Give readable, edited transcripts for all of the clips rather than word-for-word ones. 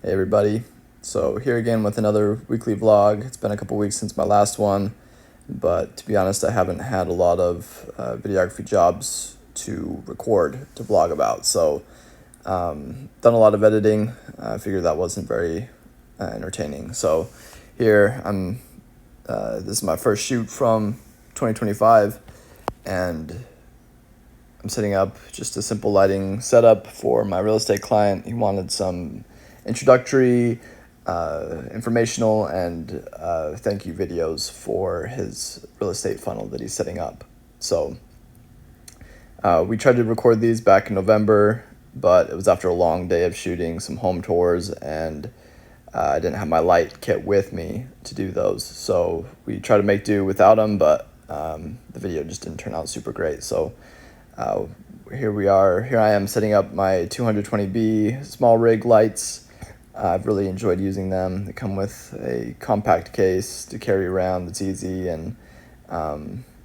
Hey everybody, so here again with another weekly vlog. It's been a couple weeks since my last one, but to be honest I haven't had a lot of videography jobs to record, to vlog about, so done a lot of editing. I figured that wasn't very entertaining, so here this is my first shoot from 2025, and I'm setting up just a simple lighting setup for my real estate client. He wanted some introductory, informational, and thank you videos for his real estate funnel that he's setting up. So we tried to record these back in November, but it was after a long day of shooting some home tours, and I didn't have my light kit with me to do those. So we tried to make do without them, but the video just didn't turn out super great. So here I am setting up my 220B small rig lights. I've really enjoyed using them. They come with a compact case to carry around that's easy and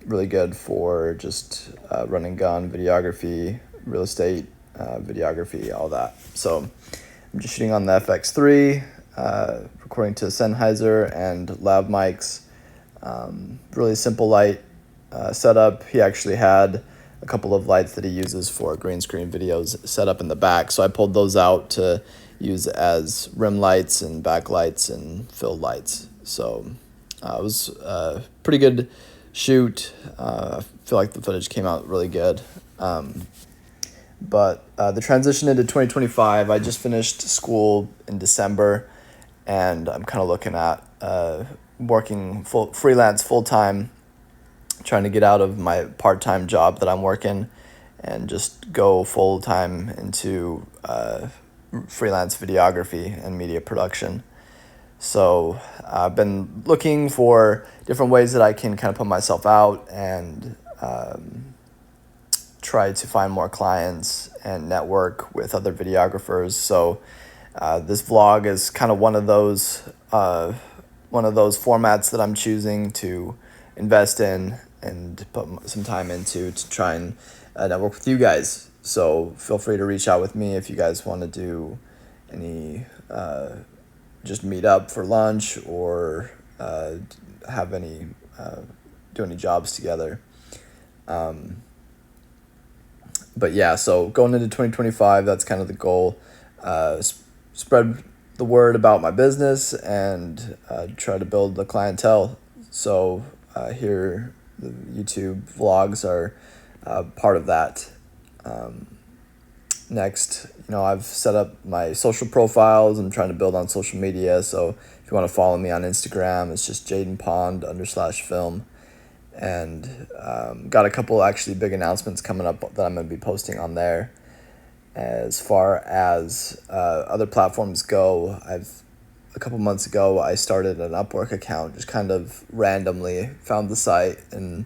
really good for just run and gun videography, real estate videography, all that. So I'm just shooting on the FX3, recording to Sennheiser and lav mics. Really simple light setup. He actually had a couple of lights that he uses for green screen videos set up in the back, so I pulled those out to use as rim lights and backlights and fill lights. So it was a pretty good shoot. I feel like the footage came out really good. But the transition into 2025, I just finished school in December, and I'm kind of looking at working freelance full-time, trying to get out of my part-time job that I'm working and just go full-time into freelance videography and media production. So I've been looking for different ways that I can kind of put myself out and try to find more clients and network with other videographers. So this vlog is kind of one of those formats that I'm choosing to invest in and put some time into to try and network with you guys. So feel free to reach out with me if you guys want to do any, just meet up for lunch or have any, do any jobs together. But yeah, so going into 2025, that's kind of the goal. Spread the word about my business and try to build the clientele. So here the YouTube vlogs are part of that. Next, I've set up my social profiles. I'm trying to build on social media. So if you want to follow me on Instagram, it's just jadenpond_film. And got a couple actually big announcements coming up that I'm going to be posting on there. As far as other platforms go, a couple months ago I started an Upwork account, just kind of randomly found the site and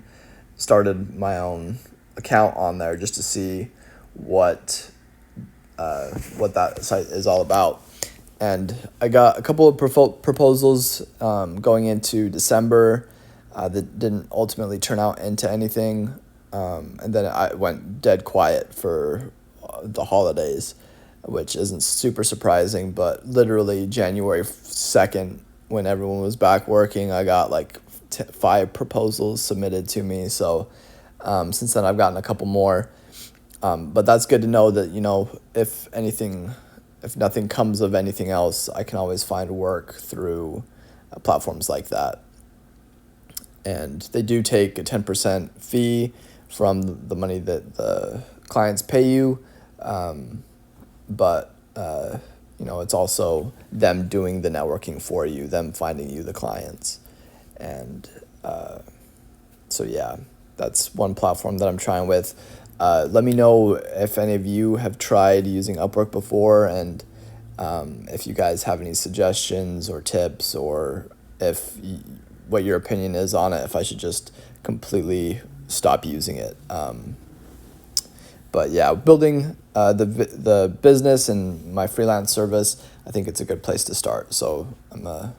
started my own account on there just to see what that site is all about. And I got a couple of proposals going into December that didn't ultimately turn out into anything, and then I went dead quiet for the holidays, which isn't super surprising, but literally January 2nd, when everyone was back working, I got like 5 proposals submitted to me. So since then I've gotten a couple more, but that's good to know that, if nothing comes of anything else, I can always find work through platforms like that. And they do take a 10% fee from the money that the clients pay you. But it's also them doing the networking for you, them finding you the clients. And so yeah, that's one platform that I'm trying with. Let me know if any of you have tried using Upwork before, and if you guys have any suggestions or tips, or what your opinion is on it, if I should just completely stop using it. But yeah, building the business and my freelance service, I think it's a good place to start. So I'm gonna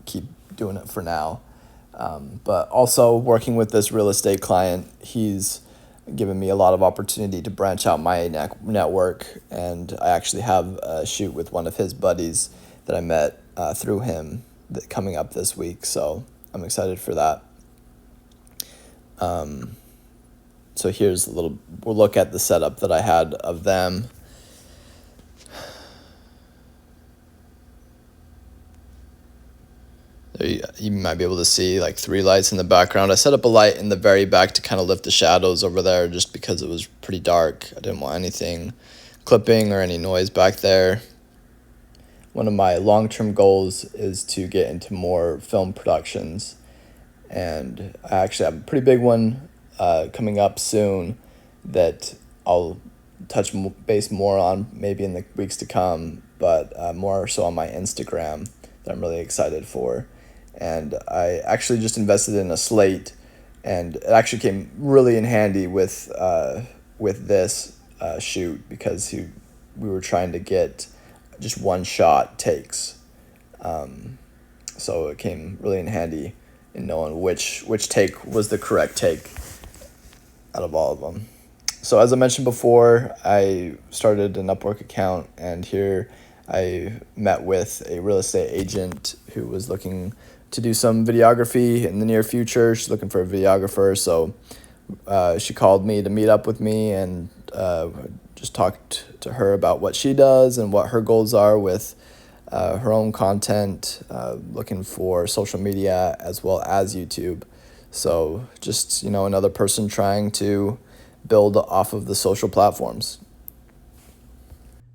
keep doing it for now. But also working with this real estate client, he's given me a lot of opportunity to branch out my network, and I actually have a shoot with one of his buddies that I met through him coming up this week. So I'm excited for that. So here's we'll look at the setup that I had of them. You might be able to see like 3 lights in the background. I set up a light in the very back to kind of lift the shadows over there just because it was pretty dark. I didn't want anything clipping or any noise back there. One of my long-term goals is to get into more film productions, and I actually have a pretty big one coming up soon that I'll touch base more on maybe in the weeks to come, but more so on my Instagram that I'm really excited for. And I actually just invested in a slate, and it actually came really in handy with this shoot, because we were trying to get just one shot takes. So it came really in handy in knowing which take was the correct take out of all of them. So as I mentioned before, I started an Upwork account, and here I met with a real estate agent who was looking to do some videography in the near future. She's looking for a videographer, so she called me to meet up with me, and just talked to her about what she does and what her goals are with her own content, looking for social media as well as YouTube. So just, another person trying to build off of the social platforms.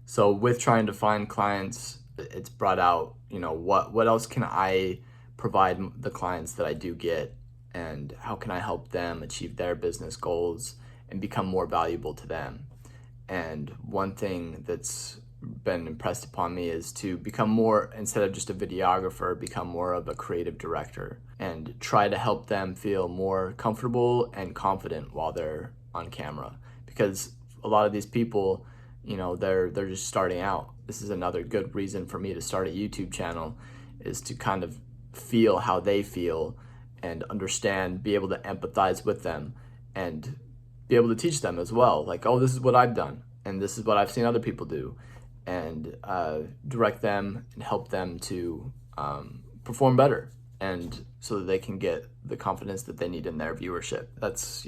So with trying to find clients, it's brought out, what else can I provide the clients that I do get, and how can I help them achieve their business goals and become more valuable to them. And one thing that's been impressed upon me is to become more, instead of just a videographer, become more of a creative director and try to help them feel more comfortable and confident while they're on camera. Because a lot of these people, they're just starting out. This is another good reason for me to start a YouTube channel, is to kind of feel how they feel and understand, be able to empathize with them, and be able to teach them as well. Like, oh, this is what I've done, and this is what I've seen other people do, and direct them and help them to perform better, and so that they can get the confidence that they need in their viewership. That's,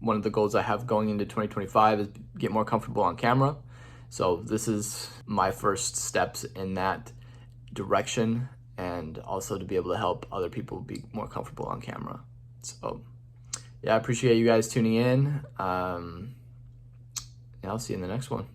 one of the goals I have going into 2025 is get more comfortable on camera. So this is my first steps in that direction, and also to be able to help other people be more comfortable on camera. So yeah, I appreciate you guys tuning in. Yeah, I'll see you in the next one.